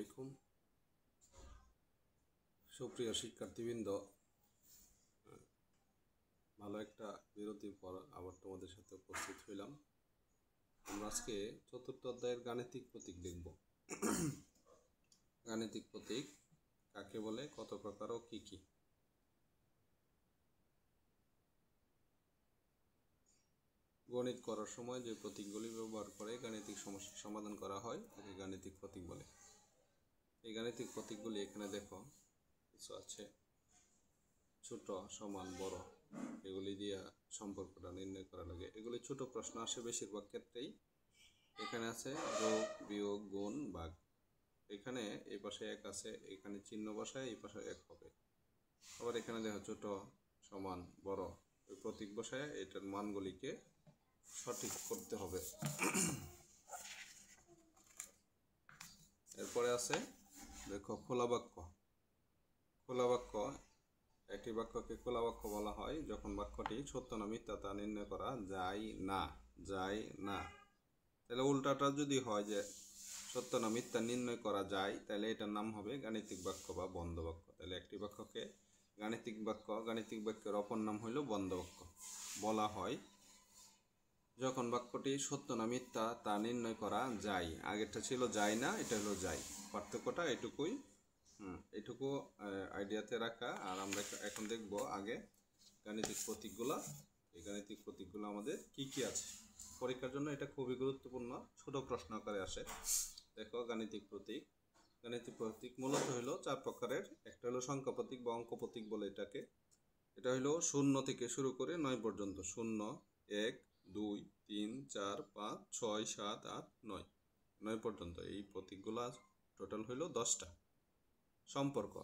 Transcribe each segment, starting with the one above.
আলাইকুম সুপ্রিয় শিক্ষার্থীবৃন্দ, ভালো একটা বিরতির পর আবার তোমাদের সাথে উপস্থিত হইলাম। আমরা আজকে চতুর্থ অধ্যায়ের গাণিতিক প্রতীক দেখব। গাণিতিক প্রতীক কাকে বলে, কত প্রকার ও কি কি। গণিত করার সময় যে প্রতীকগুলি ব্যবহার করে গাণিতিক সমস্যার সমাধান করা হয় তাকে গাণিতিক প্রতীক বলে। এই গাণিতিক প্রতীকগুলি এখানে দেখো কিছু আছে, ছোট সমান বড়, এগুলি দিয়ে সম্পর্কটা নির্ণয় করা লাগে। এগুলি ছোট প্রশ্ন আসে বেশিরভাগ ক্ষেত্রেই। এখানে আছে যোগ বিয়োগ গুণ ভাগ। এখানে এই পাশে এক আছে, এখানে চিহ্ন বসায় এই পাশে এক হবে। আবার এখানে দেখো ছোট সমান বড়, ওই প্রতীক বসায় এটার মানগুলিকে সঠিক করতে হবে। এরপরে আছে দেখো খোলা বাক্য। খোলা বাক্য, একটি বাক্যকে খোলা বাক্য বলা হয় যখন বাক্যটি সত্য না মিথ্যা তা নির্ণয় করা যায় না। তাহলে উল্টাটা যদি হয় যে সত্য না মিথ্যা নির্ণয় করা যায়, তাহলে এটার নাম হবে গাণিতিক বাক্য বা বন্ধ বাক্য। তাহলে একটি বাক্যকে গাণিতিক বাক্যের অপর নাম হইল বন্ধ বাক্য বলা হয় যখন বাক্যটি সত্য না মিথ্যা তা নির্ণয় করা যায়। আগেরটা ছিল যায় না, এটা হলো যায়। পার্থক্যটা এটুকুই, এটুকু আইডিয়াতে রাখা। আর আমরা এখন দেখব আগে গাণিতিক প্রতীকগুলো। এই গাণিতিক প্রতীকগুলো আমাদের কি কি আছে, পরীক্ষার জন্য এটা খুবই গুরুত্বপূর্ণ, ছোট প্রশ্ন আকারে আসে। দেখো গাণিতিক প্রতীক মূলত হলো চার প্রকারের। একটা হলো সংখ্যা প্রতীক বা অঙ্ক প্রতীক বলে এটাকে। এটা হলো 0 থেকে শুরু করে 9 পর্যন্ত। 0, 1, 2, 3, 4, 5, 6, 7, 8, 9, 9 পর্যন্ত। এই প্রতীকগুলো টোটাল হইল 10টা। সম্পর্ক,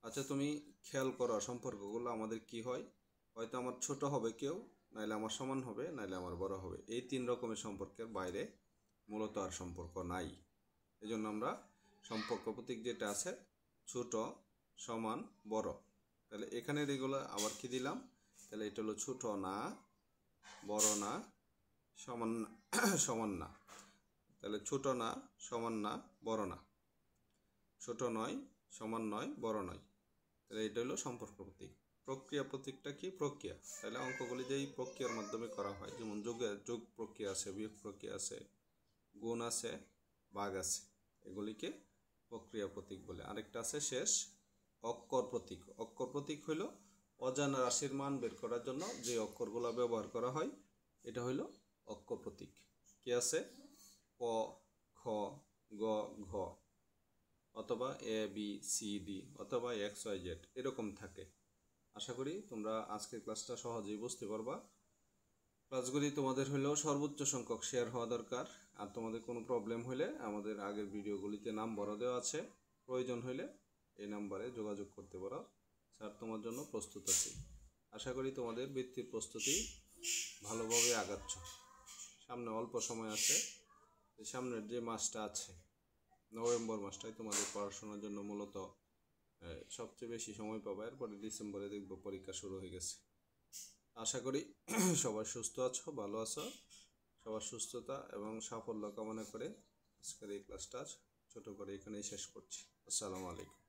আচ্ছা তুমি খেয়াল করো সম্পর্কগুলো আমাদের কি হয়, হয়তো আমার ছোট হবে কেউ, নাইলে আমার সমান হবে, নাইলে আমার বড় হবে। এই 3 রকমের সম্পর্কের বাইরে মূলত আর সম্পর্ক নাই। এই জন্য আমরা সম্পর্ক প্রতীক যেটা আছে ছোট সমান বড়। তাহলে এখানে এগুলো আবার কি দিলাম, তাহলে এটা হলো ছোট না, বড় না, সমান না। তাহলে ছোট না, সমান না, বড় না, ছোট নয়, সমান নয়, বড় নয়। তাহলে এটা হলো সম্পর্ক প্রতীক। প্রক্রিয়া প্রতীকটা কি, প্রক্রিয়া। তাহলে অঙ্কগুলি যেই প্রক্রিয়ার মাধ্যমে করা হয়, যেমন যোগ প্রক্রিয়া আছে, বিয়োগ প্রক্রিয়া আছে, গুণ আছে, ভাগ আছে, এগুলিকে প্রক্রিয়া প্রতীক বলে। আরেকটা আছে শেষ অক্ষর প্রতীক। অক্ষর প্রতীক হইল অজানা রাশির মান বের করার জন্য যে অক্ষরগুলো ব্যবহার করা হয়, এটা হইল অক্ষর প্রতীক। কি আছে, ক, খ, গ, ঘ, অথবা এ বি সি ডি, অথবা এক্স ওয়াই জেড, এরকম থাকে। আশা করি তোমরা আজকের ক্লাসটা সহজেই বুঝতে পারবা। ক্লাসগুলি তোমাদের হলেও সর্বোচ্চ সংখ্যক শেয়ার হওয়া দরকার। আর তোমাদের কোনো প্রবলেম হলে আমাদের আগের ভিডিওগুলিতে নাম্বারও দেওয়া আছে, প্রয়োজন হলে এই নাম্বারে যোগাযোগ করতে পারো। স্যার তোমার জন্য প্রস্তুত আছি। আশা করি তোমাদের বৃত্তির প্রস্তুতি ভালোভাবে আগাচ্ছ। সামনে অল্প সময় আছে, সামনের যে মাসটা আছে নভেম্বর মাসটাই তোমাদের পড়াশোনার জন্য মূলত সবচেয়ে বেশি সময় পাবে। এরপরে ডিসেম্বরে দেখব পরীক্ষা শুরু হয়ে গেছে। আশা করি সবাই সুস্থ আছো, ভালো আছো। সবার সুস্থতা এবং সাফল্য কামনা করে আজকের এই ক্লাসটা ছোট করে এখানেই শেষ করছি। আসসালামু আলাইকুম।